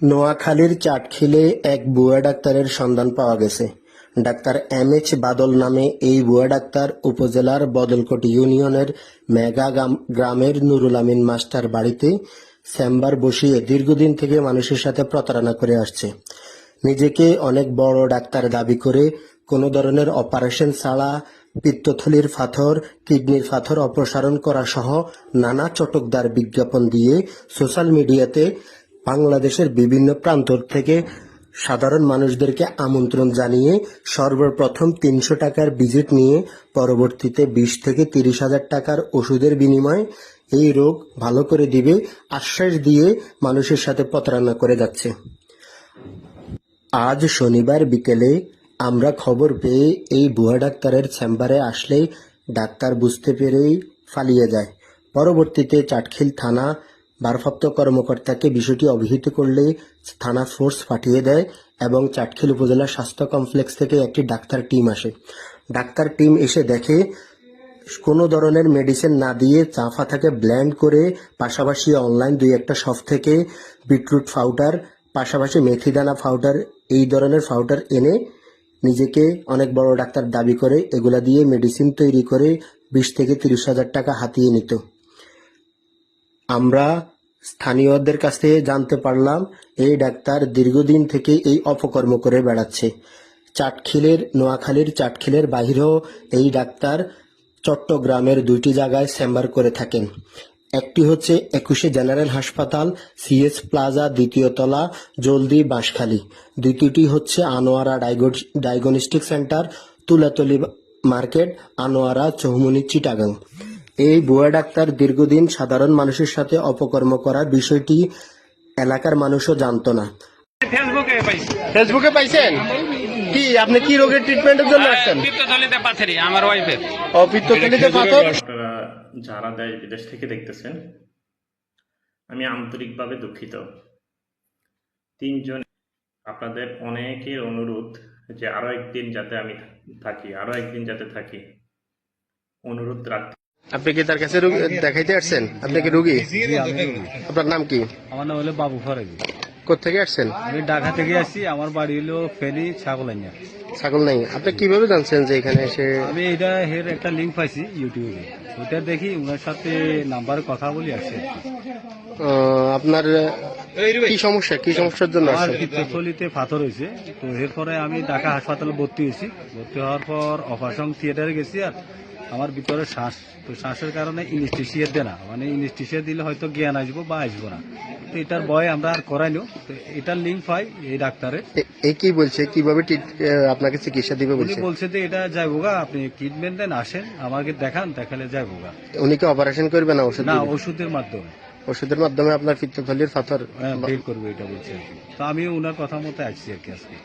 নোয়াখালীর চাটখিলে এক ভুয়া ডাক্তারের সন্ধান পাওয়া গেছে। ডাক্তার এম.এইচ. বাদল নামে এই ভুয়া ডাক্তার উপজেলার বদলকোট ইউনিয়নের মেঘা গ্রামের নুরুল আমিন মাস্টার বাড়িতে চেম্বার বসিয়ে দীর্ঘদিন থেকে মানুষের সাথে প্রতারণা করে আসছে। নিজেকে অনেক বড় ডাক্তার দাবি করে কোনো ধরনের অপারেশন ছাড়া পিত্তথলির পাথর, কিডনির পাথর অপসারণ করা সহ নানা চটকদার বিজ্ঞাপন দিয়ে সোশ্যাল মিডিয়াতে বাংলাদেশের বিভিন্ন প্রান্ত থেকে সাধারণ মানুষদেরকে আমন্ত্রণ জানিয়ে সর্বপ্রথম ৩০০ টাকার ভিজিট নিয়ে পরবর্তীতে ২০ থেকে ৩০ হাজার টাকার ওষুধের বিনিময়ে এই রোগ ভালো করে দিবে আশ্বাস দিয়ে মানুষের সাথে প্রতারণা করে যাচ্ছে। আজ শনিবার বিকেলে আমরা খবর পেয়ে এই ভুয়া ডাক্তারের চেম্বারে আসলেই ডাক্তার বুঝতে পেরেই পালিয়ে যায়। পরবর্তীতে চাটখিল থানা ভারপ্রাপ্ত কর্মকর্তাকে বিষয়টি অবহিত করলে থানা ফোর্স পাঠিয়ে দেয় এবং চাটখিল উপজেলা স্বাস্থ্য কমপ্লেক্স থেকে একটি ডাক্তার টিম আসে। ডাক্তার টিম এসে দেখে কোনো ধরনের মেডিসিন না দিয়ে চা পাতাকে ব্লেন্ড করে পাশাপাশি অনলাইন ২-১টা শপ থেকে বিটরুট পাউডার, পাশাপাশি মেথিদানা পাউডার, এই ধরনের পাউডার এনে নিজেকে অনেক বড় ডাক্তার দাবি করে এগুলা দিয়ে মেডিসিন তৈরি করে ২০ থেকে ৩০ হাজার টাকা হাতিয়ে নিত। আমরা স্থানীয়দের কাছ থেকে জানতে পারলাম এই ডাক্তার দীর্ঘদিন থেকে এই অপকর্ম করে বেড়াচ্ছে। নোয়াখালীর চাটখিলের বাহিরেও এই ডাক্তার চট্টগ্রামের ২টি জায়গায় চেম্বার করে থাকেন। একটি হচ্ছে ২১শে জেনারেল হাসপাতাল, সিএস প্লাজা, ২য় তলা, জলদি, বাঁশখালী। দ্বিতীয়টি হচ্ছে Anwara diagnostic centre, Tulatali market, Anwara, Chowmuhani, Chittagong. এই ভুয়া ডাক্তার দীর্ঘদিন সাধারণ মানুষের সাথে অপকর্ম করার বিষয়টি এলাকার মানুষও জানতো না। ফেসবুকে পাইছেন কি? আপনি কি রোগের ট্রিটমেন্টের জন্য আসছেন? পিত্তথলিতে পাথরি আমার ওয়াইফের। ও, পিত্তথলিতে পাথর। আপনারা যারা দেশ বিদেশ থেকে দেখতেছেন, আমি আন্তরিকভাবে দুঃখিত। তিনজন আপনাদের অনেকের অনুরোধ যে আরো একদিন যাতে আমি থাকি, অনুরোধ রাখতে। আপনি কি তার কাছে দেখাইতে আসছেন? আপনি কি রোগী? আপনার নাম কি? আমার নাম হলো বাবু ফরাজি। কোথেকে আসছেন? আমি ঢাকা থেকে আসছি। আমার বাড়ি হলো ফেনী ছাগলাইয়া। ছাগল নাই। আপনি কিভাবে জানছেন যে এখানে এসে? আমি এটা এর একটা লিঙ্ক পাইছি ইউটিউবে, ওইটা দেখি ওনার সাথে নাম্বারে কথা বলি আসছে। আপনার কি সমস্যার জন্য আমার আসছেন? পিত্তথলিতে পাথর হয়েছে, তো এরপরে আমি ঢাকা হাসপাতালে ভর্তি হয়েছি। ভর্তি হওয়ার পর অপারেশন থিয়েটারে গেছি। আর আমার ভিতরে শ্বাসের কারণে ইনস্টিশিয়া দেয় না, মানে ইনস্টিশিয়া দিলে হয়তো জ্ঞান আসবো বা আসবো না, তো এটার ভয় আমরা আর করাইলো। তো এটার লিঙ্ক পাই এই ডাক্তারের। এই কি বলছে, কিভাবে আপনাকে চিকিৎসা দিবে উনি বলছে? বলছে যে এটা যাইবোগা, আপনি ট্রিটমেন্ট দেন, আসেন আমাকে দেখান, দেখালে যাইবোগা। উনি কি অপারেশন করবে না ওষুধ? না, দিবে? ওষুধের মাধ্যমে। ওষুধের মাধ্যমে আপনার পিত্তথলির পাথর বের করবে এটা বলছে আর কি। তো আমি ওনার কথা মতো আসছি আর কি আজকে।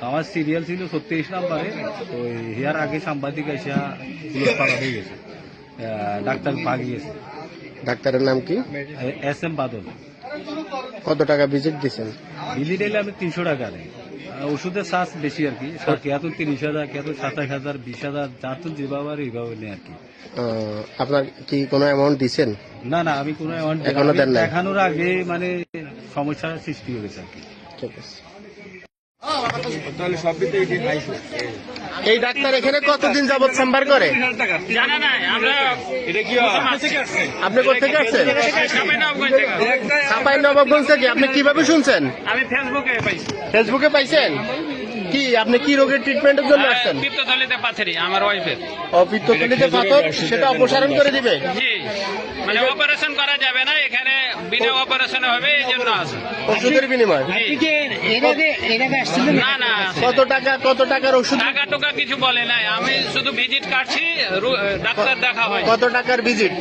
আমার সিরিয়াল ছিল ৩৬ নাম্বারে, তো ইয়ার আগে সাংবাদিক এসে পুলিশ পাড়া হয়ে গেছে, ডাক্তার ভাগি গেছে। ডাক্তারের নাম কি? এস.এম. বাদল। কত টাকা ভিজিট দিচ্ছেন? বিলি নিলে আমি ৩০০ টাকা নেই। ওষুধের চার্জ বেশি আর কি, কেয়াতুন ৩০,০০০, কেয়াতুন ২৭,০০০, ২০,০০০, যাতুন যেভাবে আর এইভাবে নেই আর কি। আপনার কি কোনো অ্যামাউন্ট দিচ্ছেন? না না, আমি কোনো এখনো দেন নাই? দেখানোর আগে মানে সমস্যার সৃষ্টি হয়ে গেছে আর কি। ঠিক আছে। এই ডাক্তার এখানে কতদিন যাবত চেম্বার করে? জানা নাই আমরা। আপনি কোথেকে আসছেন? চাঁপাইনবাবগঞ্জ থেকে। আপনি কিভাবে শুনছেন? আমি ফেসবুকে পাইছি। ফেসবুকে পাইছেন কি? আপনি কি রোগের ট্রিটমেন্টের জন্য আসছেন? পিত্তথলিতে পাথরি আমার ওয়াইফের। ও, পিত্তথলিতে পাথর, সেটা অপসারণ করে দিবে? জি, মানে অপারেশন করা যাবে না, এখানে বিনা অপারেশনে হবে, এই জন্য আছে। ওষুধের বিনিময়? না না, কত টাকার ওষুধ? টাকা টোকা কিছু বলে নাই, আমি শুধু ভিজিট কাটছি, ডাক্তার দেখা হয়। কত টাকার ভিজিট?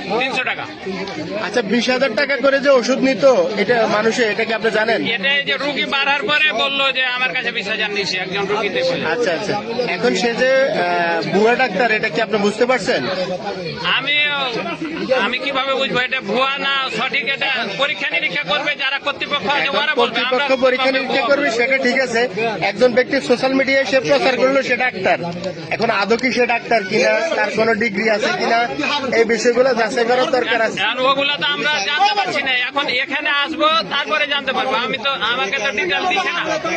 ৩০০ টাকা। আচ্ছা, ২০,০০০ টাকা করে যে ওষুধ নিত এটা মানুষে, এটা কি আপনি জানেন? এটাই যে রুগী বাড়ার পরে বললো যে আমার কাছে ২০,০০০ নিচ্ছি একজন রুগীতে বলে। আচ্ছা আচ্ছা, এখন সে যে ভুয়া ডাক্তার, এটা কি আপনি বুঝতে পারছেন? আমি কিভাবে বুঝবো এটা ভুয়া না সঠিক? এটা পরীক্ষা নিরীক্ষা করবে যারা কর্তৃপক্ষ আছে ওরা বলবে কর্তৃপক্ষ আমরা পরীক্ষা নিরীক্ষা করবে সেটা ঠিক আছে, একজন ব্যক্তি সোশ্যাল মিডিয়ায় সে প্রচার করলো সে ডাক্তার, এখন আদৌ কি সে ডাক্তার কিনা, তার কোনো ডিগ্রি আছে কিনা, এই বিষয়গুলো যাচাই করার দরকার আছে। আর ওগুলো তো আমরা জানতে পারছি না, এখন এখানে আসবো তারপরে জানতে পারবো। আমি তো আমাকে তো ডিটেল দিচ্ছে না।